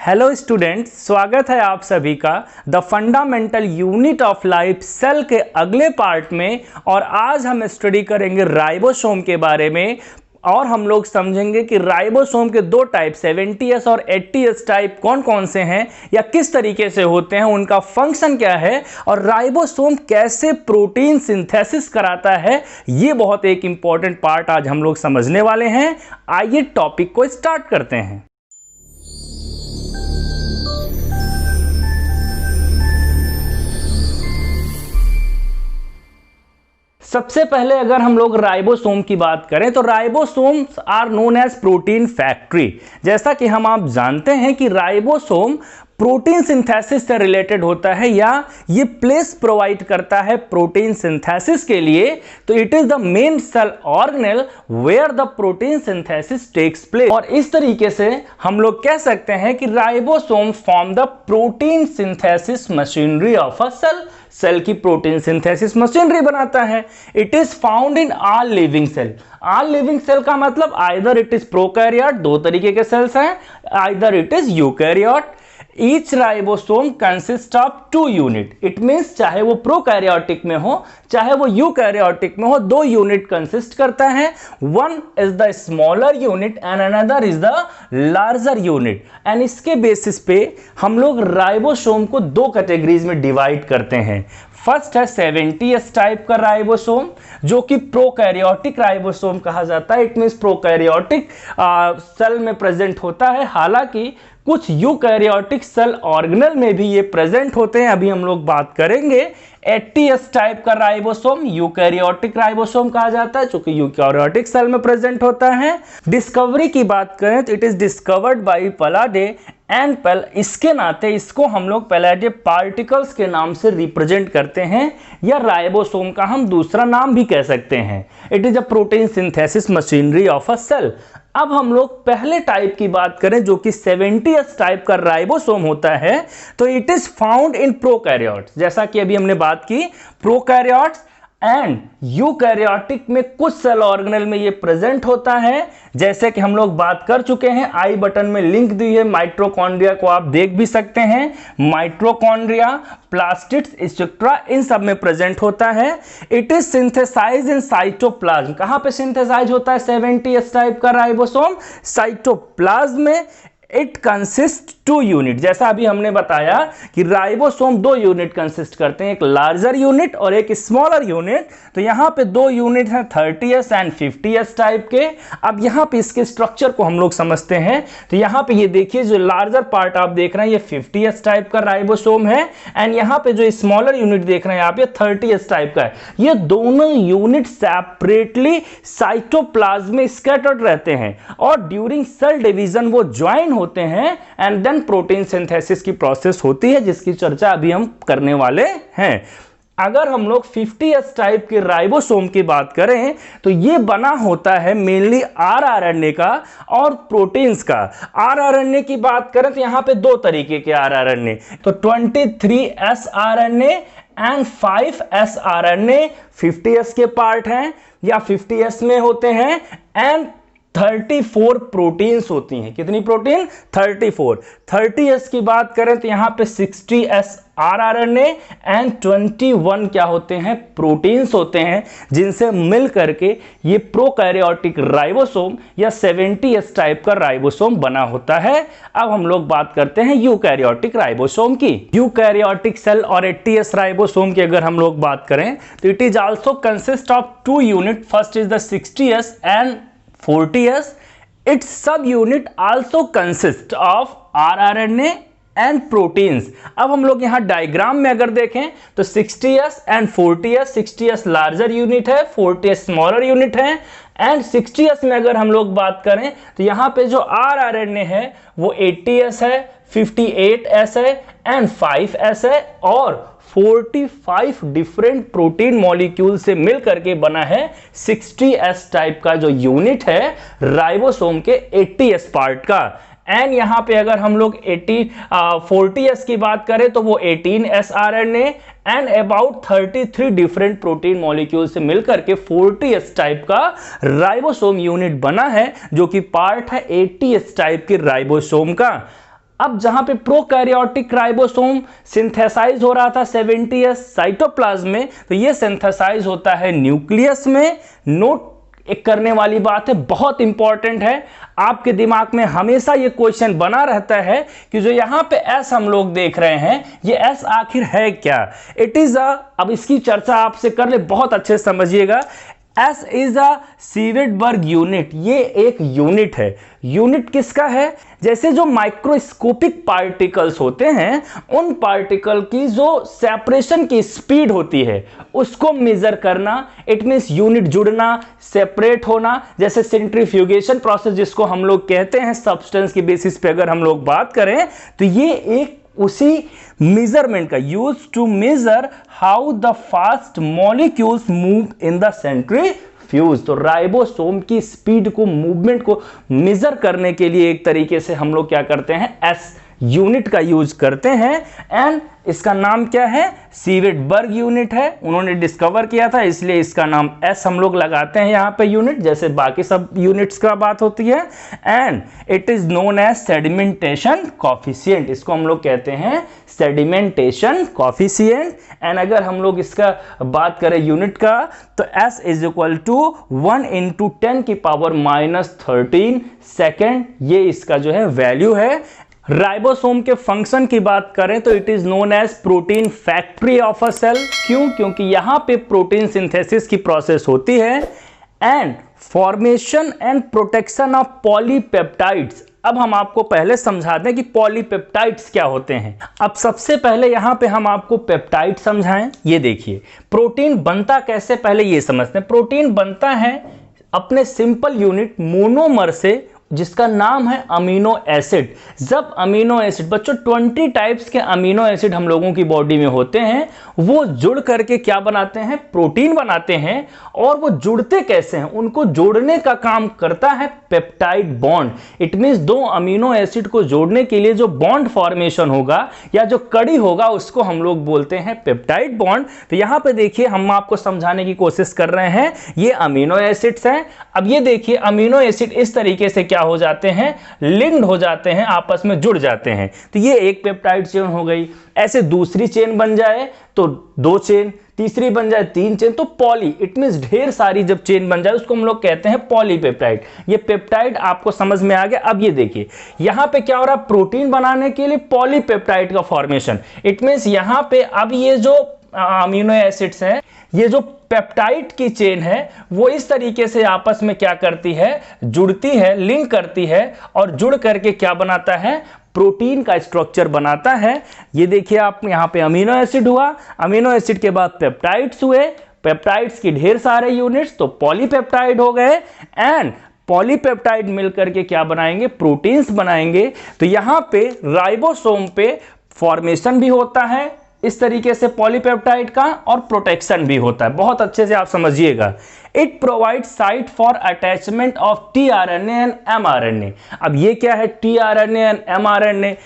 Hello students, स्वागत है आप सभी का the fundamental unit of life cell के अगले पार्ट में। और आज हम स्टडी करेंगे राइबोसोम के बारे में और हम लोग समझेंगे कि राइबोसोम के दो टाइप 70S और 80S टाइप कौन कौन से हैं या किस तरीके से होते हैं, उनका फंक्शन क्या है और राइबोसोम कैसे प्रोटीन सिंथेसिस कराता है। ये बहुत एक इंपॉर्टेंट पार्ट आज हम लोग समझने वाले हैं। आइए टॉपिक को स्टार्ट करते हैं। सबसे पहले अगर हम लोग राइबोसोम की बात करें तो ribosomes are known as protein factory. जैसा कि हम आप जानते हैं कि राइबोसोम प्रोटीन सिंथेसिस से रिलेटेड होता है या ये प्लेस प्रोवाइड करता है प्रोटीन सिंथेसिस के लिए। तो it is the main cell organelle where the protein synthesis takes place. और इस तरीके से हम लोग कह सकते हैं कि ribosome form the protein synthesis machinery of a cell. Cell की प्रोटीन सिंथेसिस मशीनरी बनाता है। It is found in all living cell. All living cell का मतलब आइदर इट इज प्रोकैरियोट, दो तरीके के सेल्स हैं, either it is eukaryote. Each ribosome consists of 2 unit. It means चाहे वो प्रोकैरियोटिक में हो चाहे वो यूकैरियोटिक में हो, दो यूनिट कंसिस्ट करता है। One is the smaller unit and another is the larger unit. And इसके बेसिस पे हम लोग राइबोसोम को दो कैटेगरीज में डिवाइड करते हैं। फर्स्ट है 70S टाइप का राइबोसोम जो कि प्रोकैरियोटिक राइबोसोम कहा जाता है। इट मींस प्रोकैरियोटिक सेल में प्रेजेंट होता है, हालांकि कुछ यूकैरियोटिक सेल ऑर्गेनेल में भी ये प्रेजेंट होते हैं, अभी हम लोग बात करेंगे। 80S टाइप का राइबोसोम यूकैरियोटिक राइबोसोम कहा जाता है, जो कि यूकैरियोटिक सेल में प्रेजेंट होता है। डिस्कवरी की बात करें तो it is discovered by Palade and Pell. इसके नाते इसको हम लोग पलाडे पार्टिकल्स के नाम से रिप्रेजेंट करते हैं या राइबोसोम का हम दूसरा नाम भी कह सकते हैं। It is a protein synthesis machinery of a cell. अब हम लोग पहले टाइप की बात करें जो कि 70S टाइप का राइबोसोम होता है, तो it is found in prokaryotes. जैसा कि अभी हमने बात की, प्रोकैरियोट्स एंड यूकैरियोटिक में कुछ सेल ऑर्गेनेल में ये प्रेजेंट होता है। जैसे कि हम लोग बात कर चुके हैं, आई बटन में लिंक दी है, माइटोकॉन्ड्रिया को आप देख भी सकते हैं। माइटोकॉन्ड्रिया, प्लास्टिड्स, एक्सेट्रा, इन सब में प्रेजेंट होता है। It is synthesize in cytoplasm. कहां पे सिंथेसाइज होता है 70S टाइप का राइबोसोम? साइटोप्लाज्म में। It consist 2 unit. जैसा अभी हमने बताया कि राइबोसोम 2 यूनिट कंसिस्ट करते हैं, एक लार्जर यूनिट और एक स्मॉलर यूनिट। तो यहाँ पे 2 यूनिट हैं 30S एंड 50S टाइप के। अब यहाँ पे इसके स्ट्रक्चर को हम लोग समझते हैं। तो यहाँ पे ये देखिए, जो लार्जर पार्ट आप देख रहे हैं ये 50S टाइप का राइबोसोम है एंड यहाँ पे जो स्मॉलर यूनिट देख रहे हैं आप, ये 30S टाइप का है। ये दोनों यूनिट सेपरेटली साइटोप्लाज्म में स्कैटर्ड रहते हैं और ड्यूरिंग सेल डिवीजन वो ज्वाइन होते हैं एंड देन प्रोटीन सिंथेसिस की प्रोसेस होती है, जिसकी चर्चा अभी हम करने वाले हैं। अगर हम लोग 50S टाइप के राइबोसोम की बात करें तो ये बना होता है मेनली RNA का और प्रोटीन्स का। RNA की बात करें तो यहां पे दो तरीके के RNA, तो 23S RNA and 5S RNA 50S के पार्ट हैं या 50S में होते हैं एंड 34 प्रोटीन्स होती हैं। कितनी प्रोटीन? 34। 30S की बात करें तो यहां पे 60S RNA एंड 21 क्या होते हैं? प्रोटीन्स होते हैं, जिनसे मिल करके ये प्रोकैरियोटिक राइबोसोम या 70S टाइप का राइबोसोम बना होता है। अब हम लोग बात करते हैं यूकैरियोटिक राइबोसोम की। यूकैरियोटिक सेल और 80S राइबोसोम की अगर हम लोग बात करें तो it is also consist of 2 unit. First is the 60S and 40S. Its subunit also consists of rRNA and proteins. अब हम लोग यहाँ डायग्राम में अगर देखें तो 60S and 40S, 60S larger unit है, 40S स्मॉलर यूनिट है एंड 60S में अगर हम लोग बात करें तो यहाँ पे जो rRNA है वो 80S है, 58S है एंड 5S है और 45 डिफरेंट प्रोटीन मॉलिक्यूल से मिल करके बना है 60S टाइप का जो यूनिट है राइबोसोम के 80S पार्ट का। एंड यहां पे अगर हम लोग 40S की बात करें तो वो 18S RNA and about 33 different protein molecule से मिलकर के 40S टाइप का राइबोसोम यूनिट बना है, जो कि पार्ट है 80S टाइप के राइबोसोम का। अब जहां पे प्रोकैरियोटिक राइबोसोम सिंथेसाइज हो रहा था 70s साइटोप्लाज्म में, तो ये सिंथेसाइज होता है न्यूक्लियस में। नोट एक करने वाली बात है, बहुत इंपॉर्टेंट है, आपके दिमाग में हमेशा ये क्वेश्चन बना रहता है कि जो यहां पे एस हम लोग देख रहे हैं, ये एस आखिर है क्या। इट इज अब इसकी चर्चा आपसे कर ले, बहुत अच्छे से समझिएगा। एस इज अ सीवेटबर्ग यूनिट, ये एक यूनिट है। यूनिट किसका है? जैसे जो माइक्रोस्कोपिक पार्टिकल्स होते हैं, उन पार्टिकल की जो सेपरेशन की स्पीड होती है उसको मेजर करना, इट मींस यूनिट जुड़ना, सेपरेट होना। जैसे सेंट्रीफ्यूगेशन प्रोसेस जिसको हम लोग कहते हैं, सब्सटेंस की बेसिस पे अगर हम लोग बात करें, तो ये एक उसी मेजरमेंट का, use to measure how the fast molecules move in the centrifuge. तो राइबोसोम की स्पीड को, मूवमेंट को मेजर करने के लिए एक तरीके से हम लोग क्या करते हैं, एस यूनिट का यूज करते हैं। एंड इसका नाम क्या है? सीवेटबर्ग यूनिट है, उन्होंने डिस्कवर किया था, इसलिए इसका नाम एस हम लोग लगाते हैं यहां पे यूनिट, जैसे बाकी सब यूनिट्स का बात होती है। And it is known as sedimentation coefficient, इसको हम लोग कहते हैं सेडिमेंटेशन कॉफिशिएंट। एंड अगर हम लोग इसका बात करें यूनिट का, तो S is equal to 1 × 10⁻³ second, ये इसका जो है वैल्यू है। राइबोसोम के फंक्शन की बात करें तो it is known as protein factory of a cell. क्यों? क्योंकि यहां पे प्रोटीन सिंथेसिस की प्रोसेस होती है। And formation and protection of polypeptides. अब हम आपको पहले समझा दें कि पॉलीपेप्टाइड्स क्या होते हैं। अब सबसे पहले यहां पे हम आपको पेप्टाइड समझाएं। ये देखिए, प्रोटीन बनता कैसे, पहले ये समझते हैं। प्रोटीन बनता है अपने सिंपल यूनिट मोनोमर से, जिसका नाम है अमीनो एसिड। जब अमीनो एसिड, बच्चों 20 टाइप्स के अमीनो एसिड हम लोगों की बॉडी में होते हैं, वो जुड़ करके क्या बनाते हैं? प्रोटीन बनाते हैं। और वो जुड़ते कैसे हैं? उनको जोड़ने का काम करता है पेप्टाइड बॉन्ड। इट मींस दो अमीनो एसिड को जोड़ने के लिए जो बॉन्ड फॉर्मेशन होगा या जो कड़ी होगा, उसको हम लोग बोलते हैं पेप्टाइड बॉन्ड। तो यहां पे देखिए, हम आपको समझाने की कोशिश कर रहे हैं, ये अमीनो एसिड्स हैं। अब ये देखिए, अमीनो एसिड इस तरीके से क्या हो जाते हैं? लिंक्ड हो जाते हैं, आपस में जुड़ जाते हैं। तो ये एक पेप्टाइड चेन हो गई। ऐसे दूसरी चेन बन जाए तो 2 चेन, तीसरी बन जाए 3 चेन, तो पॉली, इट मींस ढेर सारी जब चेन बन जाए उसको हम लोग कहते हैं पॉलीपेप्टाइड। ये पेप्टाइड आपको समझ में आ गया। अब ये देखिए, यहां पे क्या हो रहा है? प्रोटीन बनाने के लिए पॉलीपेप्टाइड का फॉर्मेशन। इट मींस यहां पे अब ये जो अमीनो एसिड्स हैं, ये जो पेप्टाइड की चेन है, वो इस तरीके से आपस में क्या करती है? जुड़ती है, लिंक करती है, और जुड़ करके क्या बनाता है? प्रोटीन का स्ट्रक्चर बनाता है। ये देखिए, आप यहां पे अमीनो एसिड हुआ, अमीनो एसिड के बाद पेप्टाइड्स हुए, पेप्टाइड्स की ढेर सारे यूनिट्स, तो पॉलीपेप्टाइड हो गए। एंड पॉलीपेप्टाइड मिलकर के क्या बनाएंगे? प्रोटीन्स बनाएंगे। तो यहां पे राइबोसोम पे फॉर्मेशन भी होता है इस तरीके से पॉलीपेप्टाइड का, और प्रोटेक्शन भी होता है। बहुत अच्छे से आप समझिएगा। It provide site for attachment of tRNA and mRNA. अब ये क्या है? TRNA and mRNA.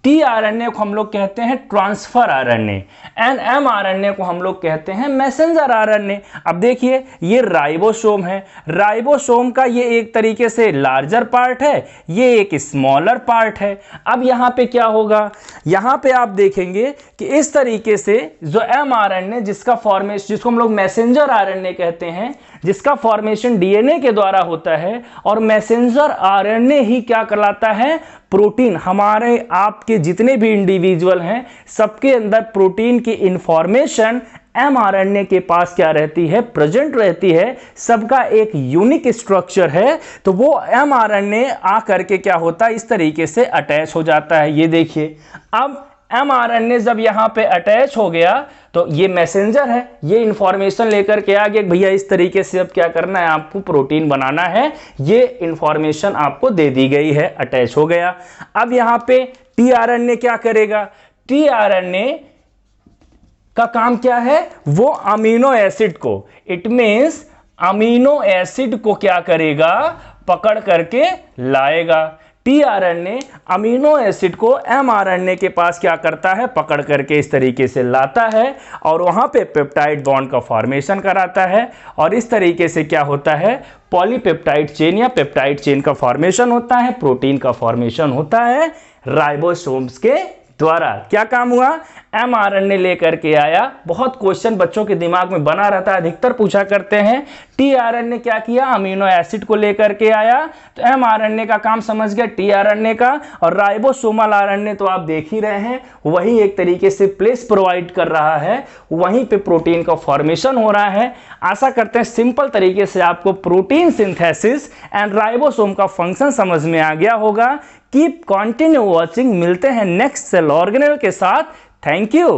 टीआरएनए को हम लोग कहते हैं ट्रांसफर आरएनए, एंड एमआरएनए को हम लोग कहते हैं मैसेंजर आरएनए। अब देखिए, ये राइबोसोम है। राइबोसोम का ये एक तरीके से लार्जर पार्ट है, ये एक स्मॉलर पार्ट है। अब यहां पे क्या होगा? यहां पे आप देखेंगे कि इस तरीके से जो एमआरएनए, जिसका फॉर्मेशन, जिसको हम लोग मैसेंजर आरएनए कहते हैं, जिसका फॉर्मेशन डीएनए के द्वारा होता है, और मैसेंजर आरएनए ही क्या कहलाता है? प्रोटीन। हमारे आपके जितने भी इंडिविजुअल हैं, सबके अंदर प्रोटीन की इंफॉर्मेशन एमआरएनए के पास क्या रहती है? प्रेजेंट रहती है। सबका एक यूनिक स्ट्रक्चर है। तो वो एमआरएनए आ करके क्या होता है? इस तरीके से अटैच हो जाता है। ये देखिए, अब एमआरएनए जब यहां पे अटैच हो गया, तो ये मैसेंजर है, ये इंफॉर्मेशन लेकर के आ गया, भैया इस तरीके से अब क्या करना है? आपको प्रोटीन बनाना है। ये इंफॉर्मेशन आपको दे दी गई है, अटैच हो गया। अब यहां पे टीआरएनए क्या करेगा? टीआरएनए का काम क्या है? वो अमीनो एसिड को, इट मींस अमीनो एसिड को क्या करेगा? पकड़ करके लाएगा। टीआरएनए अमीनो एसिड को एमआरएनए के पास क्या करता है, पकड़ करके इस तरीके से लाता है और वहां पे पेप्टाइड बॉन्ड का फॉर्मेशन कराता है और इस तरीके से क्या होता है, पॉलीपेप्टाइड चेन या पेप्टाइड चेन का फॉर्मेशन होता है, प्रोटीन का फॉर्मेशन होता है राइबोसोम्स के द्वारा। क्या काम हुआ, एमआरएनए लेकर के आया। बहुत क्वेश्चन बच्चों के दिमाग में बना रहता है, अधिकतर पूछा करते हैं टीआरएनए क्या किया, अमीनो एसिड को लेकर के आया, तो एमआरएनए का काम समझ गया टीआरएनए का, और राइबोसोमल आरएनए तो आप देख ही रहे हैं, वही एक तरीके से प्लेस प्रोवाइड कर रहा है, वहीं पे प्रोटीन का फॉर्मेशन हो रहा है। आशा करते हैं सिंपल तरीके से आपको प्रोटीन सिंथेसिस एंड राइबोसोम का फंक्शन समझ में आ गया होगा। कीप कंटिन्यू वॉचिंग, मिलते हैं नेक्स्ट सेल ऑर्गेनेल के साथ। Thank you.